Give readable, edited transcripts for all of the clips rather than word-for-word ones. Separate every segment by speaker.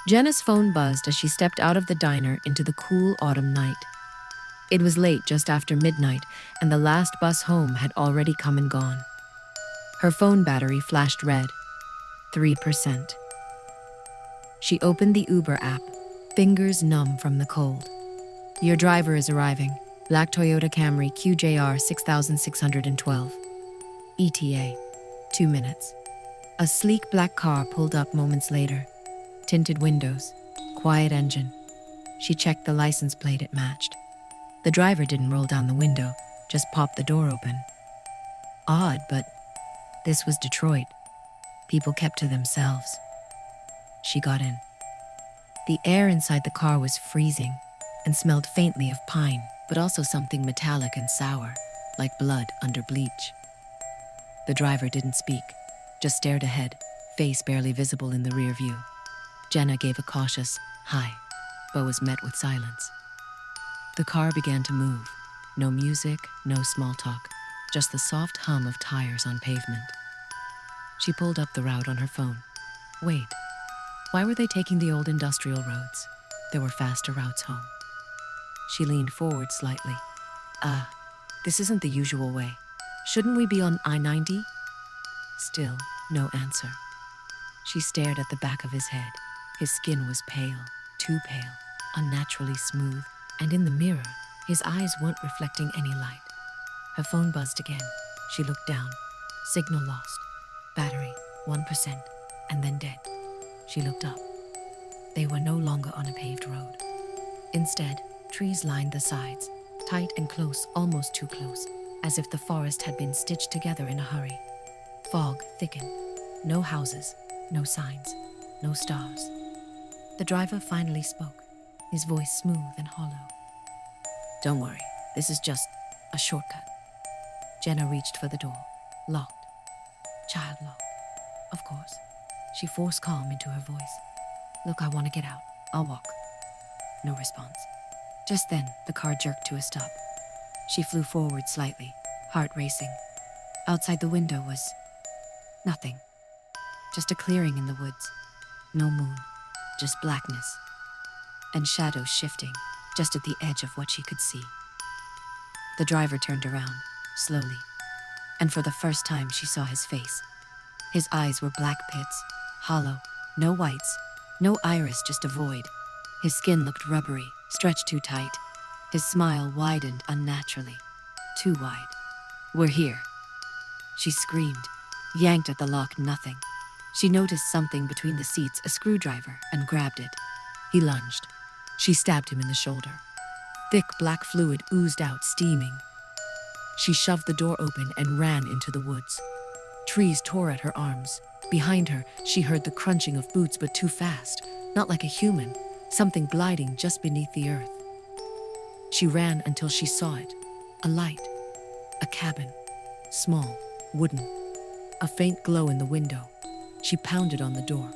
Speaker 1: Jenna's phone buzzed as she stepped out of the diner into the cool autumn night. It was late, just after midnight, and the last bus home had already come and gone. Her phone battery flashed red. 3%. She opened the Uber app, fingers numb from the cold. Your driver is arriving. Black Toyota Camry QJR 6612. ETA. 2 minutes. A sleek black car pulled up moments later. Tinted windows, quiet engine. She checked the license plate it matched. The driver didn't roll down the window, just popped the door open. Odd, but this was Detroit. People kept to themselves. She got in. The air inside the car was freezing and smelled faintly of pine, but also something metallic and sour, like blood under bleach. The driver didn't speak, just stared ahead, face barely visible in the rear view. Jenna gave a cautious hi, but was met with silence. The car began to move. No music, no small talk, just the soft hum of tires on pavement. She pulled up the route on her phone. Wait, why were they taking the old industrial roads? There were faster routes home. She leaned forward slightly. This isn't the usual way. Shouldn't we be on I-90? Still, no answer. She stared at the back of his head. His skin was pale, too pale, unnaturally smooth, and in the mirror, his eyes weren't reflecting any light. Her phone buzzed again. She looked down. Signal lost. Battery, 1%, and then dead. She looked up. They were no longer on a paved road. Instead, trees lined the sides, tight and close, almost too close, as if the forest had been stitched together in a hurry. Fog thickened. No houses, no signs, no stars. The driver finally spoke, his voice smooth and hollow. Don't worry, this is just a shortcut. Jenna reached for the door, locked. Child lock, of course. She forced calm into her voice. Look, I want to get out. I'll walk. No response. Just then, the car jerked to a stop. She flew forward slightly, heart racing. Outside the window was nothing. Just a clearing in the woods. No moon, just blackness. And shadows shifting, just at the edge of what she could see. The driver turned around, slowly. And for the first time, she saw his face. His eyes were black pits, hollow, no whites, no iris, just a void. His skin looked rubbery, stretched too tight. His smile widened unnaturally, too wide. We're here. She screamed, yanked at the lock, nothing. She noticed something between the seats, a screwdriver, and grabbed it. He lunged. She stabbed him in the shoulder. Thick black fluid oozed out, steaming. She shoved the door open and ran into the woods. Trees tore at her arms. Behind her, she heard the crunching of boots, but too fast, not like a human, something gliding just beneath the earth. She ran until she saw it. A light. A cabin. Small. Wooden. A faint glow in the window. She pounded on the door.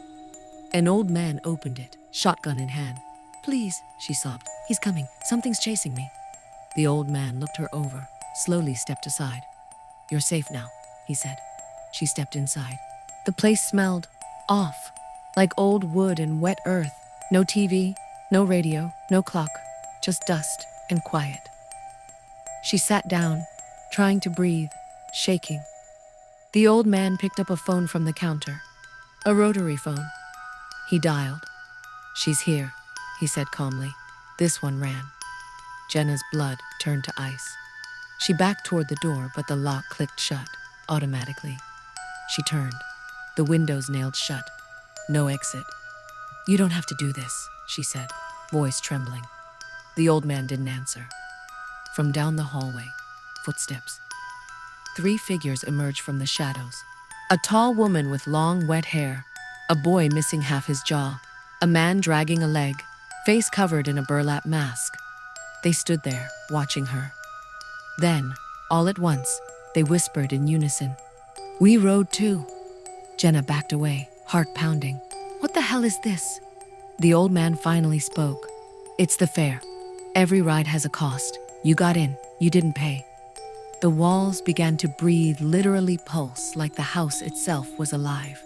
Speaker 1: An old man opened it, shotgun in hand. Please, she sobbed. He's coming. Something's chasing me. The old man looked her over, slowly stepped aside. You're safe now, he said. She stepped inside. The place smelled off, like old wood and wet earth. No TV, no radio, no clock, just dust and quiet. She sat down, trying to breathe, shaking. The old man picked up a phone from the counter, a rotary phone. He dialed. She's here, he said calmly. This one ran. Jenna's blood turned to ice. She backed toward the door, but the lock clicked shut, automatically. She turned. The windows nailed shut. No exit. You don't have to do this, she said, voice trembling. The old man didn't answer. From down the hallway, footsteps. 3 figures emerged from the shadows. A tall woman with long, wet hair. A boy missing half his jaw. A man dragging a leg, face covered in a burlap mask. They stood there, watching her. Then, all at once, they whispered in unison. We rode too. Jenna backed away, heart pounding. What the hell is this? The old man finally spoke. It's the fare. Every ride has a cost. You got in, you didn't pay. The walls began to breathe, literally pulse, like the house itself was alive.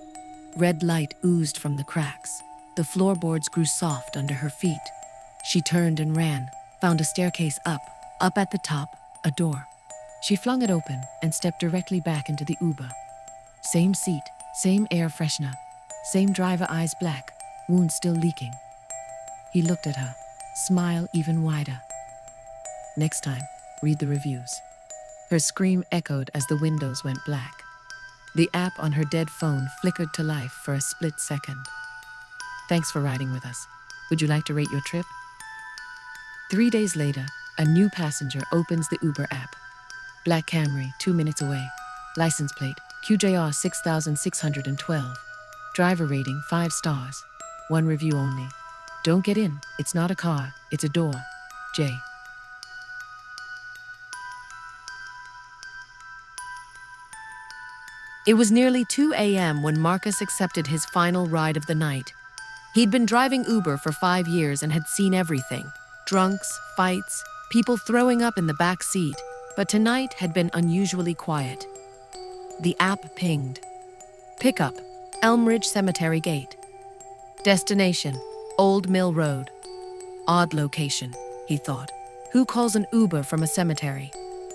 Speaker 1: Red light oozed from the cracks. The floorboards grew soft under her feet. She turned and ran, found a staircase up at the top, a door. She flung it open and stepped directly back into the Uber. Same seat, same air freshener, same driver eyes black, wound still leaking. He looked at her, smile even wider. Next time, read the reviews. Her scream echoed as the windows went black. The app on her dead phone flickered to life for a split second. Thanks for riding with us. Would you like to rate your trip? 3 days later, a new passenger opens the Uber app. Black Camry, 2 minutes away. License plate, QJR 6612. Driver rating, 5 stars. 1 review only. Don't get in. It's not a car. It's a door. J. It was nearly 2 a.m. when Marcus accepted his final ride of the night. He'd been driving Uber for 5 years and had seen everything. Drunks, fights, people throwing up in the back seat. But tonight had been unusually quiet. The app pinged. Pickup, Elmridge Cemetery Gate. Destination, Old Mill Road. Odd location, he thought. Who calls an Uber from a cemetery?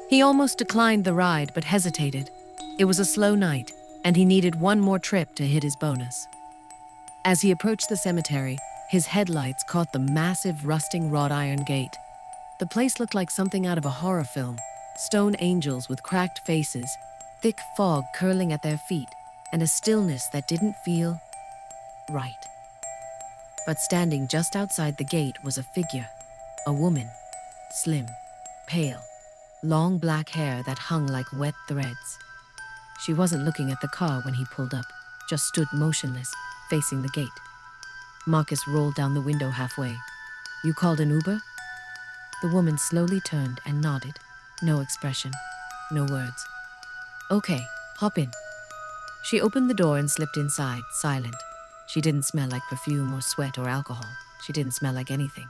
Speaker 1: He almost declined the ride but hesitated. It was a slow night, and he needed one more trip to hit his bonus. As he approached the cemetery, his headlights caught the massive rusting wrought iron gate. The place looked like something out of a horror film. Stone angels with cracked faces, thick fog curling at their feet, and a stillness that didn't feel right. But standing just outside the gate was a figure, a woman, slim, pale, long black hair that hung like wet threads. She wasn't looking at the car when he pulled up, just stood motionless, facing the gate. Marcus rolled down the window halfway. "You called an Uber?" The woman slowly turned and nodded. No expression, no words. "Okay, hop in." She opened the door and slipped inside, silent. She didn't smell like perfume or sweat or alcohol. She didn't smell like anything.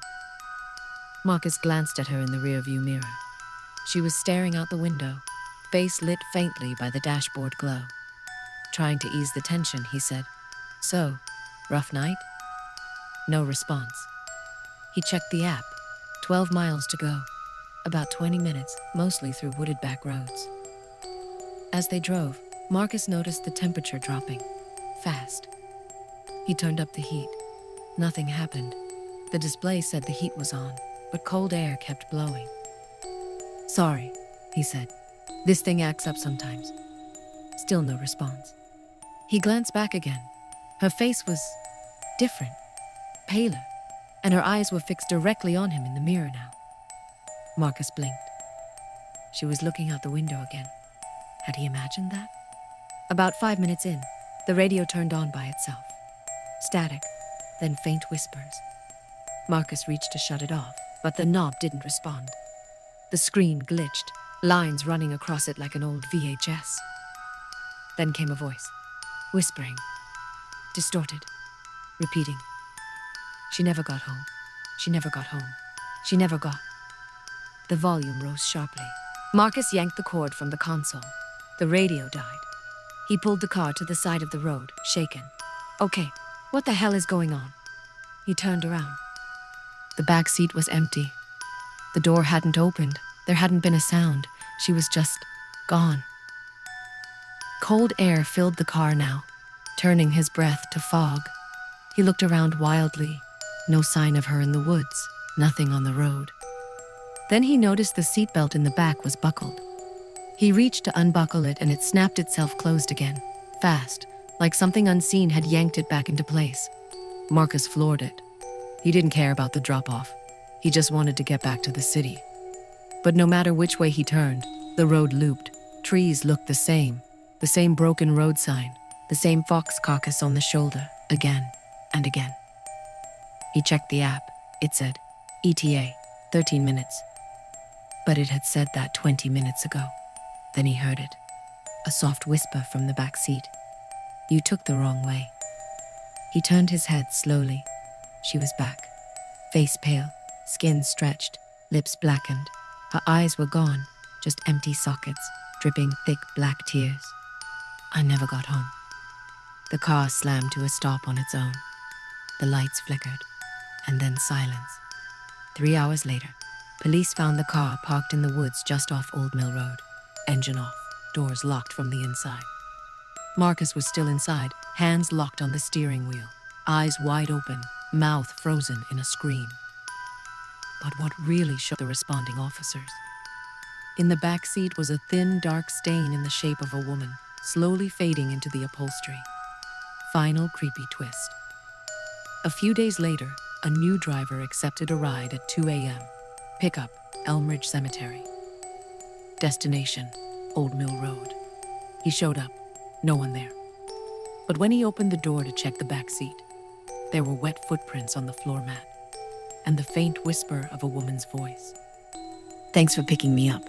Speaker 1: Marcus glanced at her in the rearview mirror. She was staring out the window, face lit faintly by the dashboard glow. Trying to ease the tension, he said, "So, rough night?" No response. He checked the app. 12 miles to go. About 20 minutes, mostly through wooded back roads. As they drove, Marcus noticed the temperature dropping. Fast. He turned up the heat. Nothing happened. The display said the heat was on, but cold air kept blowing. "Sorry," he said. "This thing acts up sometimes." Still no response. He glanced back again. Her face was different, paler, and her eyes were fixed directly on him in the mirror now. Marcus blinked. She was looking out the window again. Had he imagined that? About 5 minutes in, the radio turned on by itself. Static, then faint whispers. Marcus reached to shut it off, but the knob didn't respond. The screen glitched, lines running across it like an old VHS. Then came a voice, whispering, distorted, repeating. "She never got home. She never got home. She never got..." The volume rose sharply. Marcus yanked the cord from the console. The radio died. He pulled the car to the side of the road, shaken. "Okay, what the hell is going on?" He turned around. The back seat was empty. The door hadn't opened. There hadn't been a sound. She was just gone. Cold air filled the car now, turning his breath to fog. He looked around wildly. No sign of her in the woods, nothing on the road. Then he noticed the seatbelt in the back was buckled. He reached to unbuckle it and it snapped itself closed again, fast, like something unseen had yanked it back into place. Marcus floored it. He didn't care about the drop-off. He just wanted to get back to the city. But no matter which way he turned, the road looped. Trees looked the same broken road sign, the same fox carcass on the shoulder, again and again. He checked the app. It said, ETA, 13 minutes. But it had said that 20 minutes ago. Then he heard it. A soft whisper from the back seat. "You took the wrong way." He turned his head slowly. She was back. Face pale, skin stretched, lips blackened. Her eyes were gone, just empty sockets, dripping thick black tears. "I never got home." The car slammed to a stop on its own. The lights flickered, and then silence. 3 hours later, police found the car parked in the woods just off Old Mill Road. Engine off, doors locked from the inside. Marcus was still inside, hands locked on the steering wheel, eyes wide open, mouth frozen in a scream. But what really shocked the responding officers? In the back seat was a thin, dark stain in the shape of a woman, slowly fading into the upholstery. Final creepy twist. A few days later, a new driver accepted a ride at 2 a.m. Pickup, Elmridge Cemetery. Destination, Old Mill Road. He showed up, no one there. But when he opened the door to check the back seat, there were wet footprints on the floor mat and the faint whisper of a woman's voice. "Thanks for picking me up.